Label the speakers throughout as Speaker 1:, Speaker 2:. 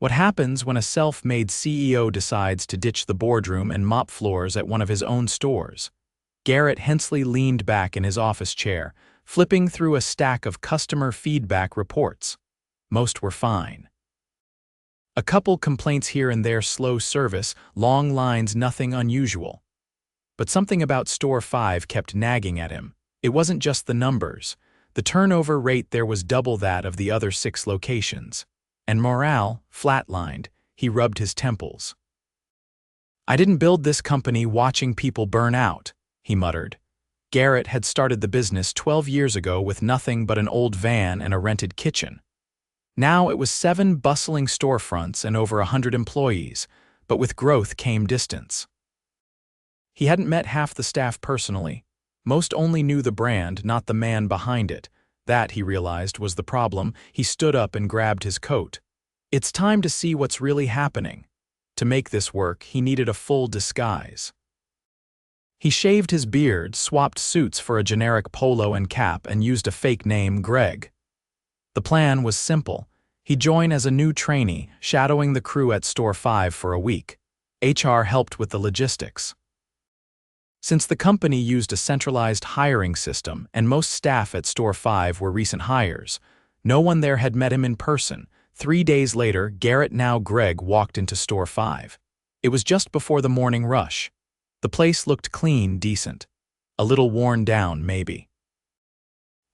Speaker 1: What happens when a self-made CEO decides to ditch the boardroom and mop floors at one of his own stores? Garrett Hensley leaned back in his office chair, flipping through a stack of customer feedback reports. Most were fine. A couple complaints here and there, slow service, long lines, nothing unusual. But something about Store 5 kept nagging at him. It wasn't just the numbers. The turnover rate there was double that of the other 6 locations. And morale flatlined. He rubbed his temples. "I didn't build this company watching people burn out," he muttered. Garrett had started the business 12 years ago with nothing but an old van and a rented kitchen. Now it was 7 bustling storefronts and over 100 employees, but with growth came distance. He hadn't met half the staff personally. Most only knew the brand, not the man behind it. That, he realized, was the problem. He stood up and grabbed his coat. It's time to see what's really happening. To make this work, he needed a full disguise. He shaved his beard, swapped suits for a generic polo and cap, and used a fake name, Greg. The plan was simple. He'd join as a new trainee, shadowing the crew at Store 5 for a week. HR helped with the logistics. Since the company used a centralized hiring system and most staff at Store 5 were recent hires, no one there had met him in person. 3 days later, Garrett, now Greg, walked into Store 5. It was just before the morning rush. The place looked clean, decent. A little worn down, maybe.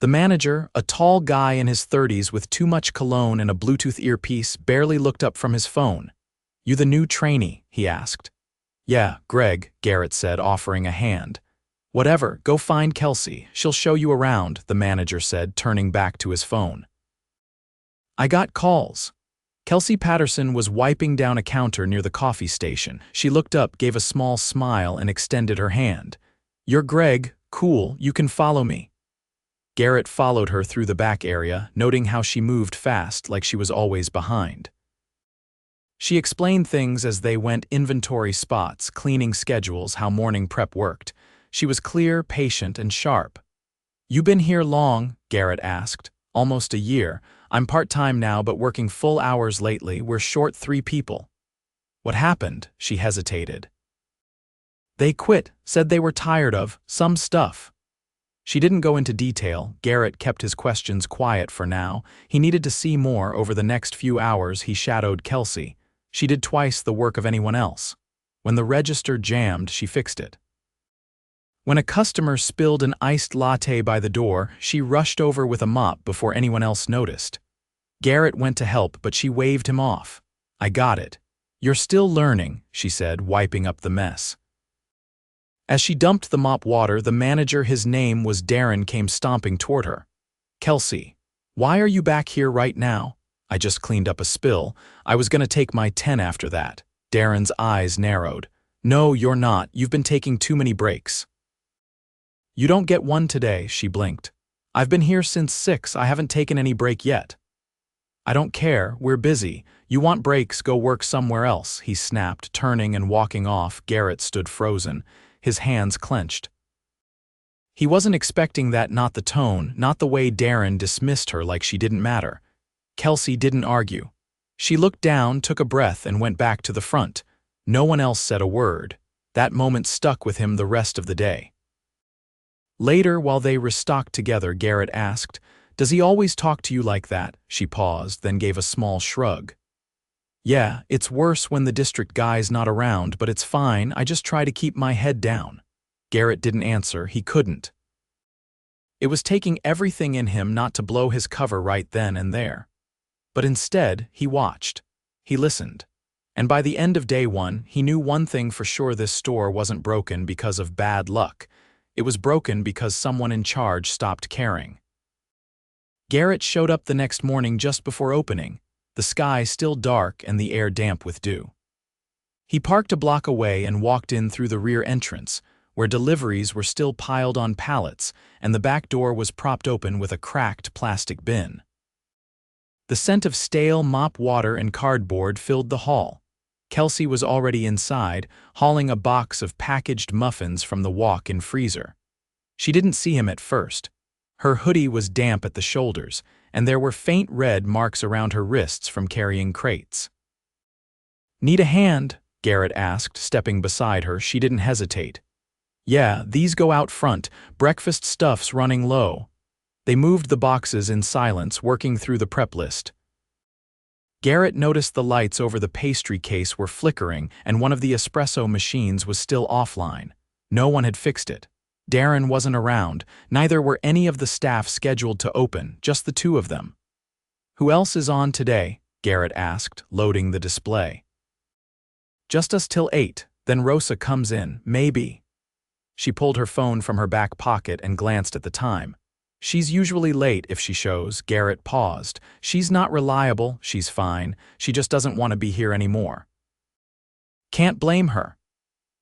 Speaker 1: The manager, a tall guy in his 30s with too much cologne and a Bluetooth earpiece, barely looked up from his phone. "You the new trainee?" he asked. "Yeah, Greg," Garrett said, offering a hand. "Whatever, go find Kelsey. She'll show you around," the manager said, turning back to his phone. "I got calls." Kelsey Patterson was wiping down a counter near the coffee station. She looked up, gave a small smile, and extended her hand. "You're Greg. Cool, you can follow me." Garrett followed her through the back area, noting how she moved fast, like she was always behind. She explained things as they went: inventory spots, cleaning schedules, how morning prep worked. She was clear, patient, and sharp. "You been here long?" Garrett asked. "Almost a year. I'm part-time now, but working full hours lately. We're short 3 people. "What happened?" She hesitated. "They quit, said they were tired of some stuff." She didn't go into detail. Garrett kept his questions quiet for now. He needed to see more. Over the next few hours, he shadowed Kelsey. She did twice the work of anyone else. When the register jammed, she fixed it. When a customer spilled an iced latte by the door, she rushed over with a mop before anyone else noticed. Garrett went to help, but she waved him off. "I got it." "You're still learning," she said, wiping up the mess. As she dumped the mop water, the manager, his name was Darren, came stomping toward her. "Kelsey, why are you back here right now?" "I just cleaned up a spill. I was gonna take my 10 after that." Darren's eyes narrowed. "No, you're not. You've been taking too many breaks." "You don't get one today," she blinked. "I've been here since 6. I haven't taken any break yet." "I don't care. We're busy. You want breaks, go work somewhere else," he snapped, turning and walking off. Garrett stood frozen, his hands clenched. He wasn't expecting that, not the tone, not the way Darren dismissed her like she didn't matter. Kelsey didn't argue. She looked down, took a breath, and went back to the front. No one else said a word. That moment stuck with him the rest of the day. Later, while they restocked together, Garrett asked, "Does he always talk to you like that?" She paused, then gave a small shrug. "Yeah, it's worse when the district guy's not around, but it's fine. I just try to keep my head down." Garrett didn't answer. He couldn't. It was taking everything in him not to blow his cover right then and there. But instead, he watched. He listened. And by the end of day 1, he knew one thing for sure: this store wasn't broken because of bad luck. It was broken because someone in charge stopped caring. Garrett showed up the next morning just before opening, the sky still dark and the air damp with dew. He parked a block away and walked in through the rear entrance, where deliveries were still piled on pallets and the back door was propped open with a cracked plastic bin. The scent of stale mop water and cardboard filled the hall. Kelsey was already inside, hauling a box of packaged muffins from the walk-in freezer. She didn't see him at first. Her hoodie was damp at the shoulders, and there were faint red marks around her wrists from carrying crates. Need a hand? Garrett asked, stepping beside her. She didn't hesitate. Yeah, these go out front. Breakfast stuff's running low. They moved the boxes in silence, working through the prep list. Garrett noticed the lights over the pastry case were flickering and one of the espresso machines was still offline. No one had fixed it. Darren wasn't around, neither were any of the staff scheduled to open, just the two of them. Who else is on today? Garrett asked, loading the display. Just us till 8, then Rosa comes in, maybe. She pulled her phone from her back pocket and glanced at the time. She's usually late if she shows. Garrett paused. She's not reliable, she's fine, she just doesn't want to be here anymore. Can't blame her.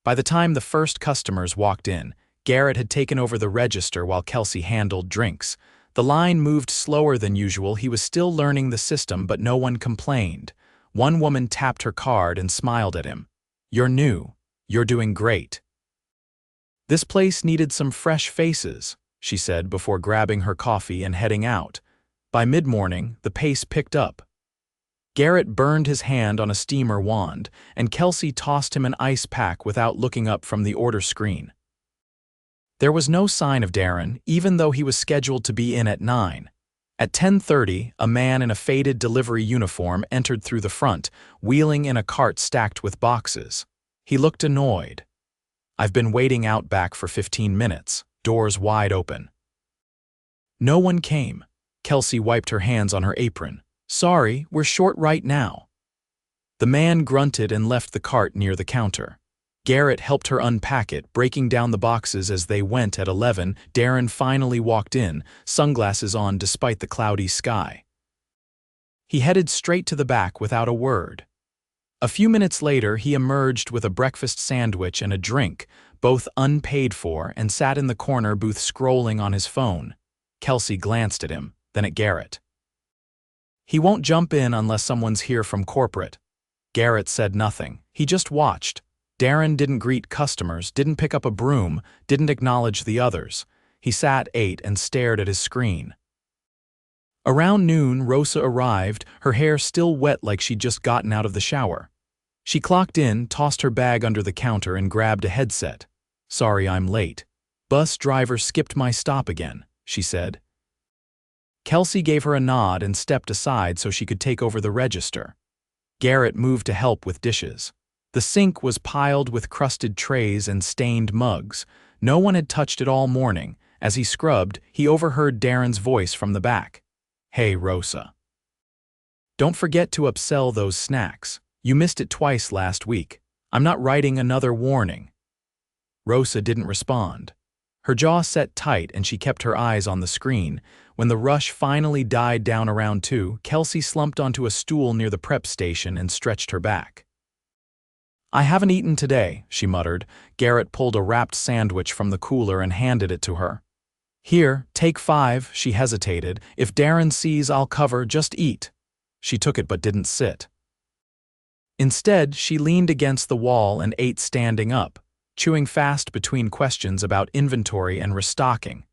Speaker 1: By the time the first customers walked in, Garrett had taken over the register while Kelsey handled drinks. The line moved slower than usual. He was still learning the system, but no one complained. One woman tapped her card and smiled at him. You're new. You're doing great. This place needed some fresh faces, she said before grabbing her coffee and heading out. By mid-morning, the pace picked up. Garrett burned his hand on a steamer wand, and Kelsey tossed him an ice pack without looking up from the order screen. There was no sign of Darren, even though he was scheduled to be in at 9. At 10:30, a man in a faded delivery uniform entered through the front, wheeling in a cart stacked with boxes. He looked annoyed. I've been waiting out back for 15 minutes, doors wide open. No one came. Kelsey wiped her hands on her apron. Sorry, we're short right now. The man grunted and left the cart near the counter. Garrett helped her unpack it, breaking down the boxes as they went. At 11, Darren finally walked in, sunglasses on despite the cloudy sky. He headed straight to the back without a word. A few minutes later, he emerged with a breakfast sandwich and a drink, both unpaid for, and sat in the corner booth scrolling on his phone. Kelsey glanced at him, then at Garrett. He won't jump in unless someone's here from corporate. Garrett said nothing. He just watched. Darren didn't greet customers, didn't pick up a broom, didn't acknowledge the others. He sat, ate, and stared at his screen. Around noon, Rosa arrived, her hair still wet like she'd just gotten out of the shower. She clocked in, tossed her bag under the counter, and grabbed a headset. Sorry I'm late. Bus driver skipped my stop again, she said. Kelsey gave her a nod and stepped aside so she could take over the register. Garrett moved to help with dishes. The sink was piled with crusted trays and stained mugs. No one had touched it all morning. As he scrubbed, he overheard Darren's voice from the back. Hey, Rosa. Don't forget to upsell those snacks. You missed it twice last week. I'm not writing another warning. Rosa didn't respond. Her jaw set tight and she kept her eyes on the screen. When the rush finally died down around 2, Kelsey slumped onto a stool near the prep station and stretched her back. I haven't eaten today, she muttered. Garrett pulled a wrapped sandwich from the cooler and handed it to her. Here, take 5, she hesitated. If Darren sees, I'll cover, just eat. She took it but didn't sit. Instead, she leaned against the wall and ate standing up, chewing fast between questions about inventory and restocking.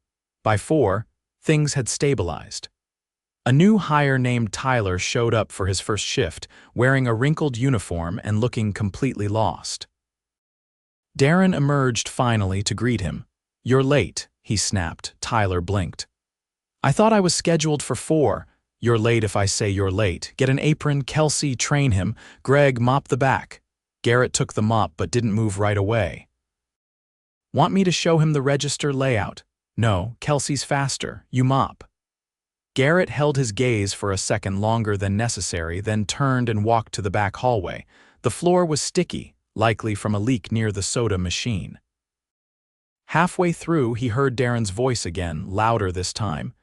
Speaker 1: By 4, things had stabilized. A new hire named Tyler showed up for his first shift, wearing a wrinkled uniform and looking completely lost. Darren emerged finally to greet him. You're late, he snapped. Tyler blinked. I thought I was scheduled for 4. You're late if I say you're late. Get an apron, Kelsey, train him. Greg, mop the back. Garrett took the mop but didn't move right away. Want me to show him the register layout? No, Kelsey's faster. You mop. Garrett held his gaze for a second longer than necessary, then turned and walked to the back hallway. The floor was sticky, likely from a leak near the soda machine. Halfway through, he heard Darren's voice again, louder this time.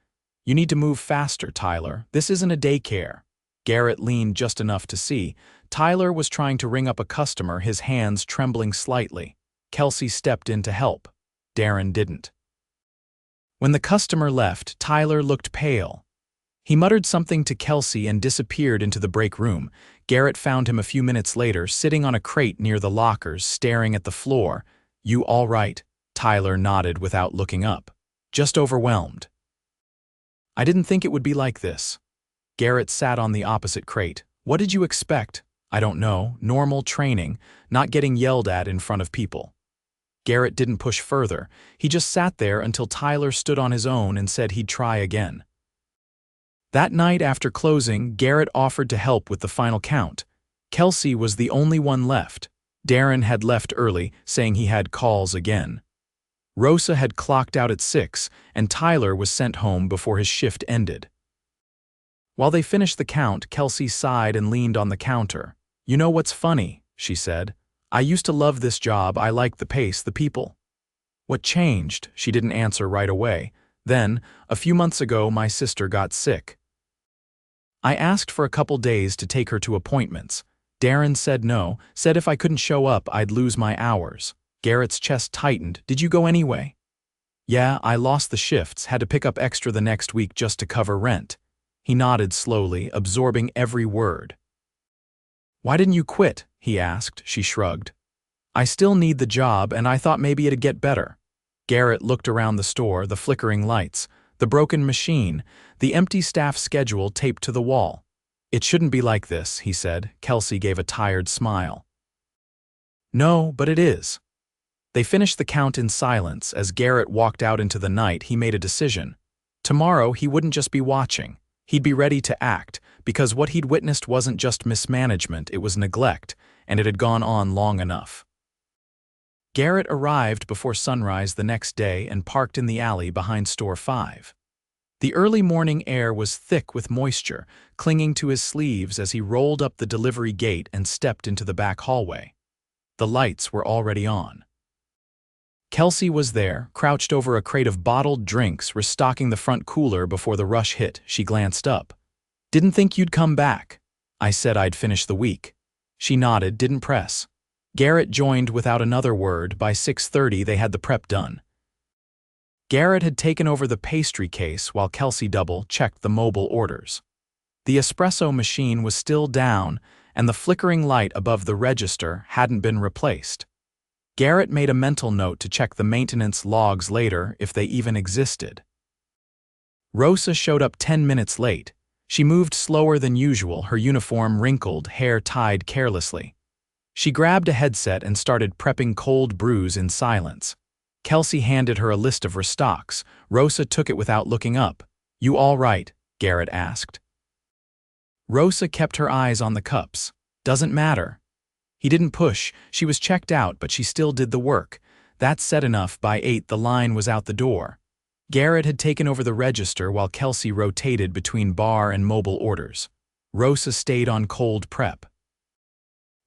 Speaker 1: You need to move faster, Tyler. This isn't a daycare. Garrett leaned just enough to see. Tyler was trying to ring up a customer, his hands trembling slightly. Kelsey stepped in to help. Darren didn't. When the customer left, Tyler looked pale. He muttered something to Kelsey and disappeared into the break room. Garrett found him a few minutes later, sitting on a crate near the lockers, staring at the floor. You all right? Tyler nodded without looking up. Just overwhelmed. I didn't think it would be like this. Garrett sat on the opposite crate. What did you expect? I don't know, normal training, not getting yelled at in front of people. Garrett didn't push further. He just sat there until Tyler stood on his own and said he'd try again. That night after closing, Garrett offered to help with the final count. Kelsey was the only one left. Darren had left early, saying he had calls again. Rosa had clocked out at 6, and Tyler was sent home before his shift ended. While they finished the count, Kelsey sighed and leaned on the counter. "You know what's funny?" she said. "I used to love this job. I liked the pace, the people." "What changed?" She didn't answer right away. "Then, a few months ago, my sister got sick. I asked for a couple days to take her to appointments. Darren said no, said if I couldn't show up, I'd lose my hours." Garrett's chest tightened. "Did you go anyway?" "Yeah, I lost the shifts, had to pick up extra the next week just to cover rent." He nodded slowly, absorbing every word. "Why didn't you quit?" he asked. She shrugged. "I still need the job, and I thought maybe it'd get better." Garrett looked around the store, the flickering lights, the broken machine, the empty staff schedule taped to the wall. "It shouldn't be like this," he said. Kelsey gave a tired smile. "No, but it is." They finished the count in silence. As Garrett walked out into the night, he made a decision. Tomorrow, he wouldn't just be watching. He'd be ready to act, because what he'd witnessed wasn't just mismanagement, it was neglect, and it had gone on long enough. Garrett arrived before sunrise the next day and parked in the alley behind Store 5. The early morning air was thick with moisture, clinging to his sleeves as he rolled up the delivery gate and stepped into the back hallway. The lights were already on. Kelsey was there, crouched over a crate of bottled drinks, restocking the front cooler before the rush hit. She glanced up. "Didn't think you'd come back." "I said I'd finish the week." She nodded, didn't press. Garrett joined without another word. By 6:30 they had the prep done. Garrett had taken over the pastry case while Kelsey double-checked the mobile orders. The espresso machine was still down, and the flickering light above the register hadn't been replaced. Garrett made a mental note to check the maintenance logs later if they even existed. Rosa showed up 10 minutes late. She moved slower than usual, her uniform wrinkled, hair tied carelessly. She grabbed a headset and started prepping cold brews in silence. Kelsey handed her a list of restocks. Rosa took it without looking up. "You all right?" Garrett asked. Rosa kept her eyes on the cups. "Doesn't matter." He didn't push. She was checked out, but she still did the work. That said enough. By 8 the line was out the door. Garrett had taken over the register while Kelsey rotated between bar and mobile orders. Rosa stayed on cold prep.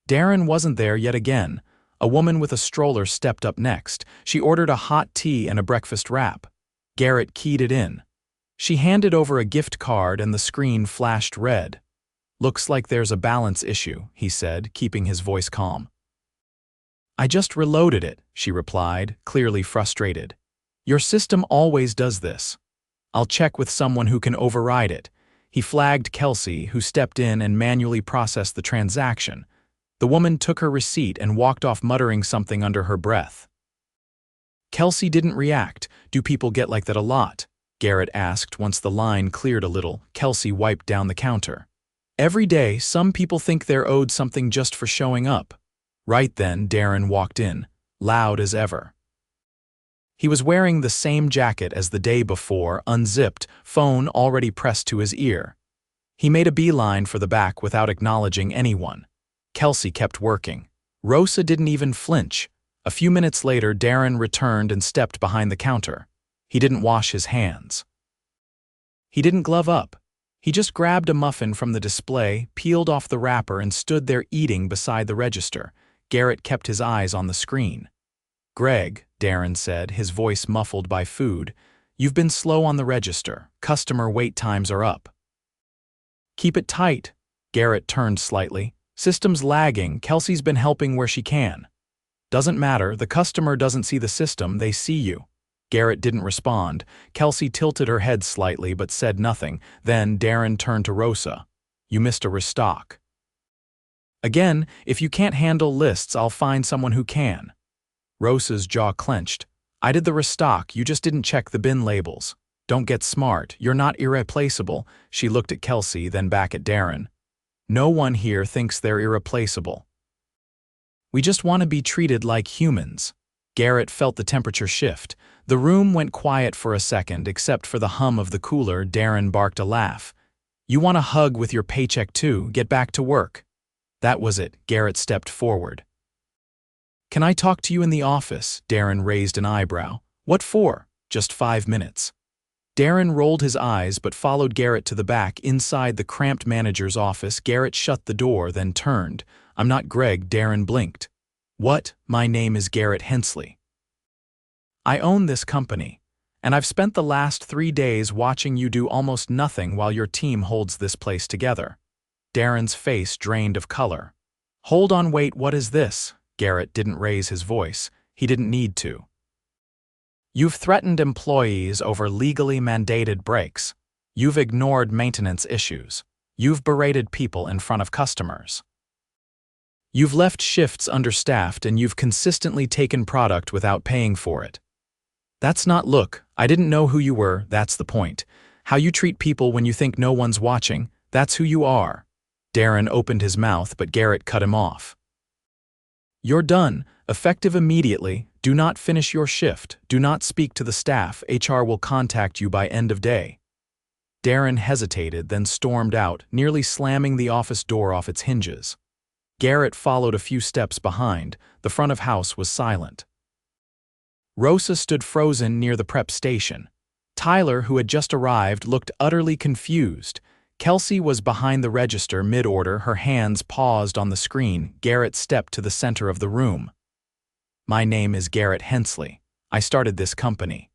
Speaker 1: Darren wasn't there yet again. A woman with a stroller stepped up next. She ordered a hot tea and a breakfast wrap. Garrett keyed it in. She handed over a gift card and the screen flashed red. "Looks like there's a balance issue," he said, keeping his voice calm. "I just reloaded it," she replied, clearly frustrated. "Your system always does this." "I'll check with someone who can override it." He flagged Kelsey, who stepped in and manually processed the transaction. The woman took her receipt and walked off muttering something under her breath. Kelsey didn't react. "Do people get like that a lot?" Garrett asked once the line cleared a little. Kelsey wiped down the counter. "Every day, some people think they're owed something just for showing up." Right then, Darren walked in, loud as ever. He was wearing the same jacket as the day before, unzipped, phone already pressed to his ear. He made a beeline for the back without acknowledging anyone. Kelsey kept working. Rosa didn't even flinch. A few minutes later, Darren returned and stepped behind the counter. He didn't wash his hands. He didn't glove up. He just grabbed a muffin from the display, peeled off the wrapper, and stood there eating beside the register. Garrett kept his eyes on the screen. "Greg," Darren said, his voice muffled by food, "you've been slow on the register. Customer wait times are up." "Keep it tight." Garrett turned slightly. "System's lagging. Kelsey's been helping where she can." "Doesn't matter. The customer doesn't see the system, they see you." Garrett didn't respond. Kelsey tilted her head slightly but said nothing. Then Darren turned to Rosa. "You missed a restock." "Again, if you can't handle lists, I'll find someone who can." Rosa's jaw clenched. "I did the restock, you just didn't check the bin labels. Don't get smart, you're not irreplaceable." She looked at Kelsey, then back at Darren. No one here thinks they're irreplaceable. We just want to be treated like humans. Garrett felt the temperature shift. The room went quiet for a second, except for the hum of the cooler. Darren barked a laugh. You want a hug with your paycheck too? Get back to work. That was it. Garrett stepped forward. Can I talk to you in the office? Darren raised an eyebrow. What for? Just 5 minutes. Darren rolled his eyes but followed Garrett to the back. Inside the cramped manager's office, Garrett shut the door, then turned. I'm not Greg. Darren blinked. What? My name is Garrett Hensley. I own this company, and I've spent the last 3 days watching you do almost nothing while your team holds this place together. Darren's face drained of color. Hold on, wait, what is this? Garrett didn't raise his voice. He didn't need to. You've threatened employees over legally mandated breaks. You've ignored maintenance issues. You've berated people in front of customers. You've left shifts understaffed, and you've consistently taken product without paying for it. That's not look, I didn't know who you were, that's the point. How you treat people when you think no one's watching, that's who you are. Darren opened his mouth, but Garrett cut him off. You're done, effective immediately. Do not finish your shift. Do not speak to the staff. HR will contact you by end of day. Darren hesitated, then stormed out, nearly slamming the office door off its hinges. Garrett followed a few steps behind. The front of house was silent. Rosa stood frozen near the prep station. Tyler, who had just arrived, looked utterly confused. Kelsey was behind the register mid-order, her hands paused on the screen. Garrett stepped to the center of the room. My name is Garrett Hensley. I started this company.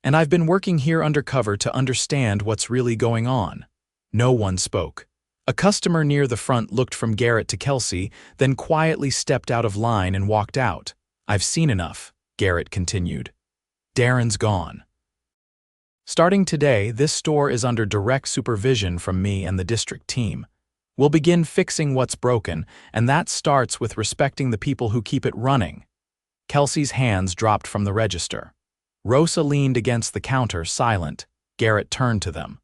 Speaker 1: And I've been working here undercover to understand what's really going on. No one spoke. A customer near the front looked from Garrett to Kelsey, then quietly stepped out of line and walked out. I've seen enough, Garrett continued. Darren's gone. Starting today, this store is under direct supervision from me and the district team. We'll begin fixing what's broken, and that starts with respecting the people who keep it running. Kelsey's hands dropped from the register. Rosa leaned against the counter, silent. Garrett turned to them.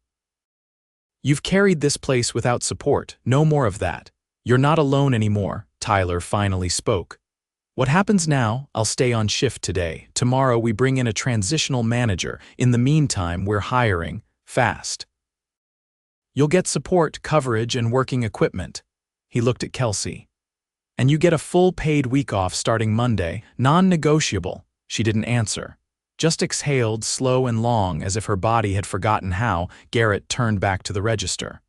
Speaker 1: You've carried this place without support. No more of that. You're not alone anymore, Tyler finally spoke. What happens now? I'll stay on shift today. Tomorrow we bring in a transitional manager. In the meantime, we're hiring fast. You'll get support, coverage, and working equipment. He looked at Kelsey. And you get a full paid week off starting Monday, non-negotiable. She didn't answer. Just exhaled, slow and long, as if her body had forgotten how. Garrett turned back to the register.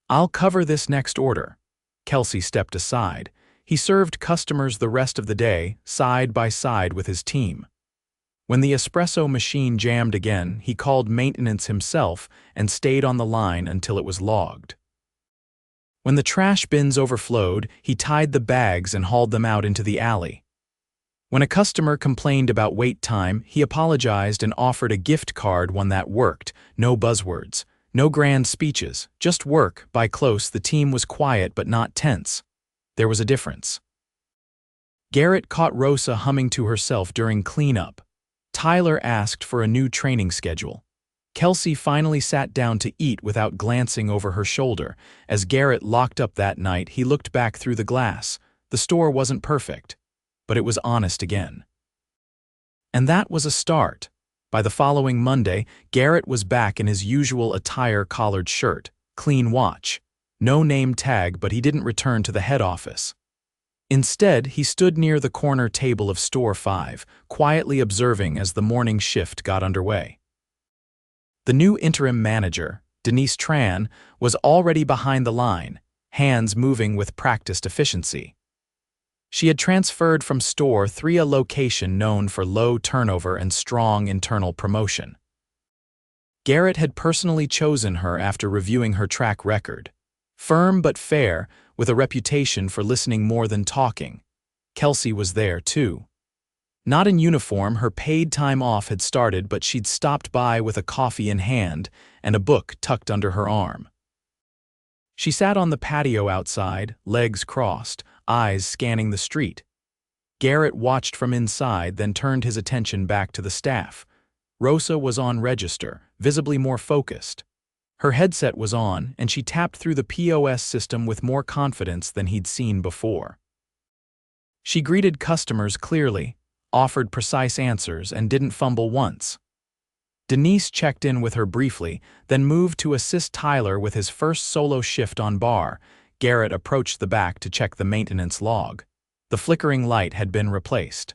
Speaker 1: I'll cover this next order. Kelsey stepped aside. He served customers the rest of the day, side by side with his team. When the espresso machine jammed again, he called maintenance himself and stayed on the line until it was logged. When the trash bins overflowed, he tied the bags and hauled them out into the alley. When a customer complained about wait time, he apologized and offered a gift card, one that worked. No buzzwords, no grand speeches, just work. By close, the team was quiet but not tense. There was a difference. Garrett caught Rosa humming to herself during cleanup. Tyler asked for a new training schedule. Kelsey finally sat down to eat without glancing over her shoulder. As Garrett locked up that night, he looked back through the glass. The store wasn't perfect, but it was honest again. And that was a start. By the following Monday, Garrett was back in his usual attire: collared shirt, clean watch. No name tag, but he didn't return to the head office. Instead, he stood near the corner table of Store 5, quietly observing as the morning shift got underway. The new interim manager, Denise Tran, was already behind the line, hands moving with practiced efficiency. She had transferred from Store 3, a location known for low turnover and strong internal promotion. Garrett had personally chosen her after reviewing her track record. Firm but fair, with a reputation for listening more than talking. Kelsey was there, too. Not in uniform, her paid time off had started, but she'd stopped by with a coffee in hand and a book tucked under her arm. She sat on the patio outside, legs crossed, eyes scanning the street. Garrett watched from inside, then turned his attention back to the staff. Rosa was on register, visibly more focused. Her headset was on, and she tapped through the POS system with more confidence than he'd seen before. She greeted customers clearly, offered precise answers, and didn't fumble once. Denise checked in with her briefly, then moved to assist Tyler with his first solo shift on bar. Garrett approached the back to check the maintenance log. The flickering light had been replaced.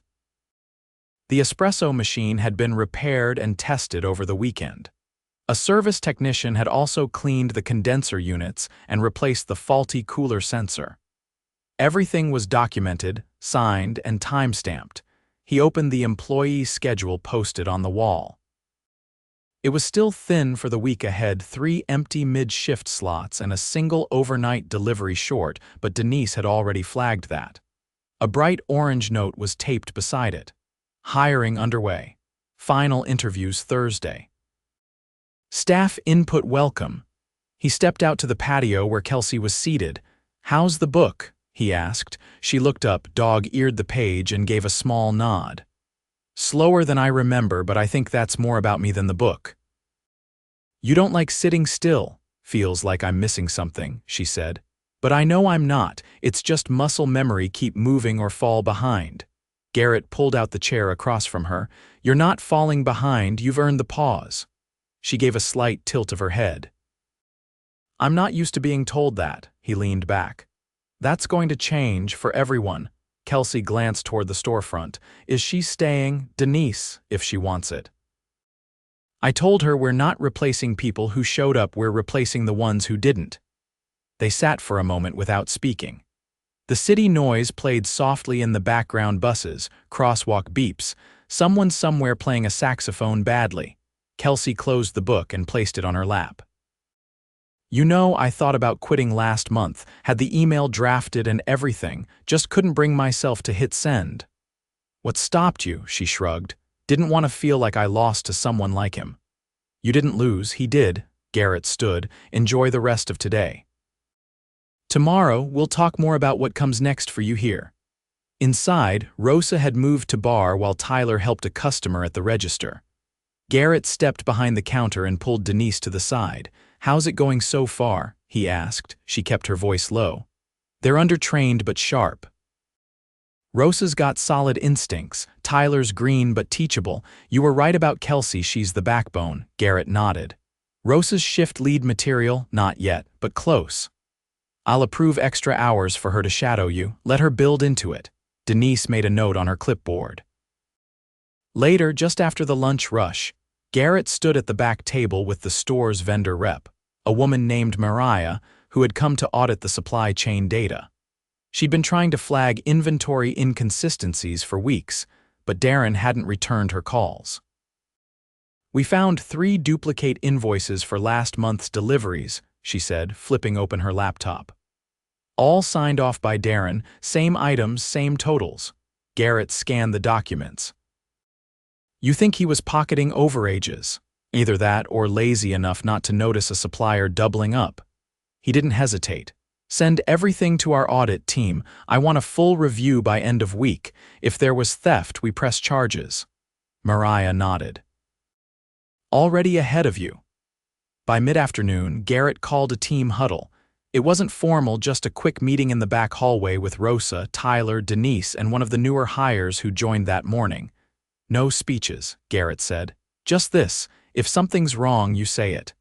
Speaker 1: The espresso machine had been repaired and tested over the weekend. A service technician had also cleaned the condenser units and replaced the faulty cooler sensor. Everything was documented, signed, and time-stamped. He opened the employee schedule posted on the wall. It was still thin for the week ahead, 3 empty mid-shift slots and a single overnight delivery short, but Denise had already flagged that. A bright orange note was taped beside it. Hiring underway. Final interviews Thursday. Staff input welcome. He stepped out to the patio where Kelsey was seated. "How's the book?" he asked. She looked up, dog-eared the page, and gave a small nod. "Slower than I remember, but I think that's more about me than the book." "You don't like sitting still. Feels like I'm missing something," she said. "But I know I'm not. It's just muscle memory, keep moving or fall behind." Garrett pulled out the chair across from her. "You're not falling behind, you've earned the pause." She gave a slight tilt of her head. "I'm not used to being told that," he leaned back. "That's going to change for everyone." Kelsey glanced toward the storefront. "Is she staying? Denise, if she wants it." "I told her we're not replacing people who showed up, we're replacing the ones who didn't." They sat for a moment without speaking. The city noise played softly in the background, buses, crosswalk beeps, someone somewhere playing a saxophone badly. Kelsey closed the book and placed it on her lap. "You know, I thought about quitting last month, had the email drafted and everything, just couldn't bring myself to hit send." "What stopped you?" she shrugged. "Didn't want to feel like I lost to someone like him." "You didn't lose, he did." Garrett stood. "Enjoy the rest of today. Tomorrow, we'll talk more about what comes next for you here." Inside, Rosa had moved to bar while Tyler helped a customer at the register. Garrett stepped behind the counter and pulled Denise to the side. "How's it going so far?" he asked. She kept her voice low. "They're undertrained but sharp." "Rosa's got solid instincts. Tyler's green but teachable. You were right about Kelsey, she's the backbone." Garrett nodded. "Rosa's shift lead material? Not yet, but close. I'll approve extra hours for her to shadow you. Let her build into it." Denise made a note on her clipboard. Later, just after the lunch rush, Garrett stood at the back table with the store's vendor rep, a woman named Mariah, who had come to audit the supply chain data. She'd been trying to flag inventory inconsistencies for weeks, but Darren hadn't returned her calls. "We found 3 duplicate invoices for last month's deliveries," she said, flipping open her laptop. "All signed off by Darren, same items, same totals." Garrett scanned the documents. "You think he was pocketing overages? Either that or lazy enough not to notice a supplier doubling up." He didn't hesitate. "Send everything to our audit team. I want a full review by end of week. If there was theft, we press charges." Mariah nodded. "Already ahead of you." By mid-afternoon, Garrett called a team huddle. It wasn't formal, just a quick meeting in the back hallway with Rosa, Tyler, Denise, and one of the newer hires who joined that morning. "No speeches," Garrett said. "Just this, if something's wrong, you say it.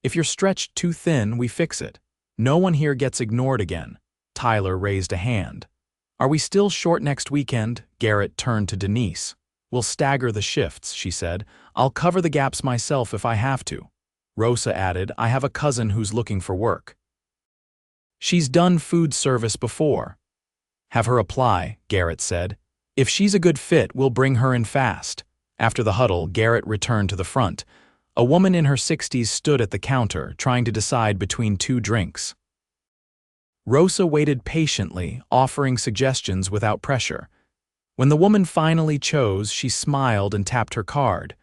Speaker 1: If you're stretched too thin, we fix it. No one here gets ignored again." Tyler raised a hand. "Are we still short next weekend?" Garrett turned to Denise. "We'll stagger the shifts," she said. "I'll cover the gaps myself if I have to." Rosa added, "I have a cousin who's looking for work. She's done food service before." "Have her apply," Garrett said. "If she's a good fit, we'll bring her in fast." After the huddle, Garrett returned to the front. A woman in her 60s stood at the counter, trying to decide between 2 drinks. Rosa waited patiently, offering suggestions without pressure. When the woman finally chose, she smiled and tapped her card.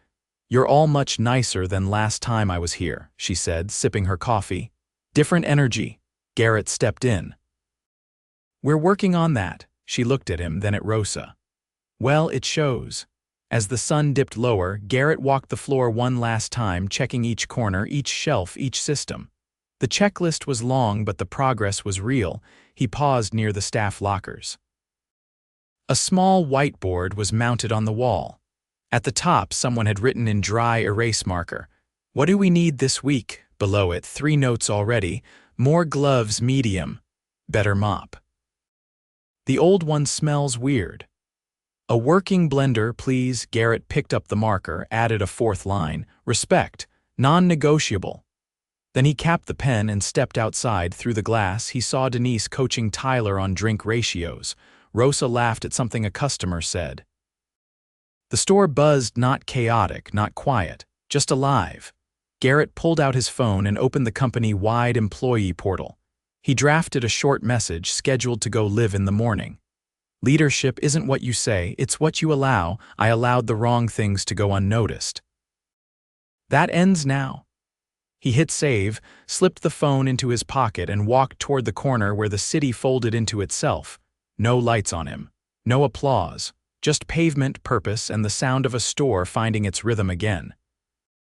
Speaker 1: "You're all much nicer than last time I was here," she said, sipping her coffee. "Different energy." Garrett stepped in. "We're working on that." She looked at him, then at Rosa. "Well, it shows." As the sun dipped lower, Garrett walked the floor one last time, checking each corner, each shelf, each system. The checklist was long, but the progress was real. He paused near the staff lockers. A small whiteboard was mounted on the wall. At the top, someone had written in dry erase marker, "What do we need this week?" Below it, 3 notes already: "More gloves, medium. Better mop." The old one smells weird. "A working blender, please." Garrett picked up the marker, added a 4th line: "Respect, non-negotiable." Then he capped the pen and stepped outside. Through the glass, he saw Denise coaching Tyler on drink ratios. Rosa laughed at something a customer said. The store buzzed, not chaotic, not quiet, just alive. Garrett pulled out his phone and opened the company-wide employee portal. He drafted a short message scheduled to go live in the morning. "Leadership isn't what you say, it's what you allow. I allowed the wrong things to go unnoticed." That ends now. He hit save, slipped the phone into his pocket, and walked toward the corner where the city folded into itself. No lights on him. No applause. Just pavement, purpose, and the sound of a store finding its rhythm again.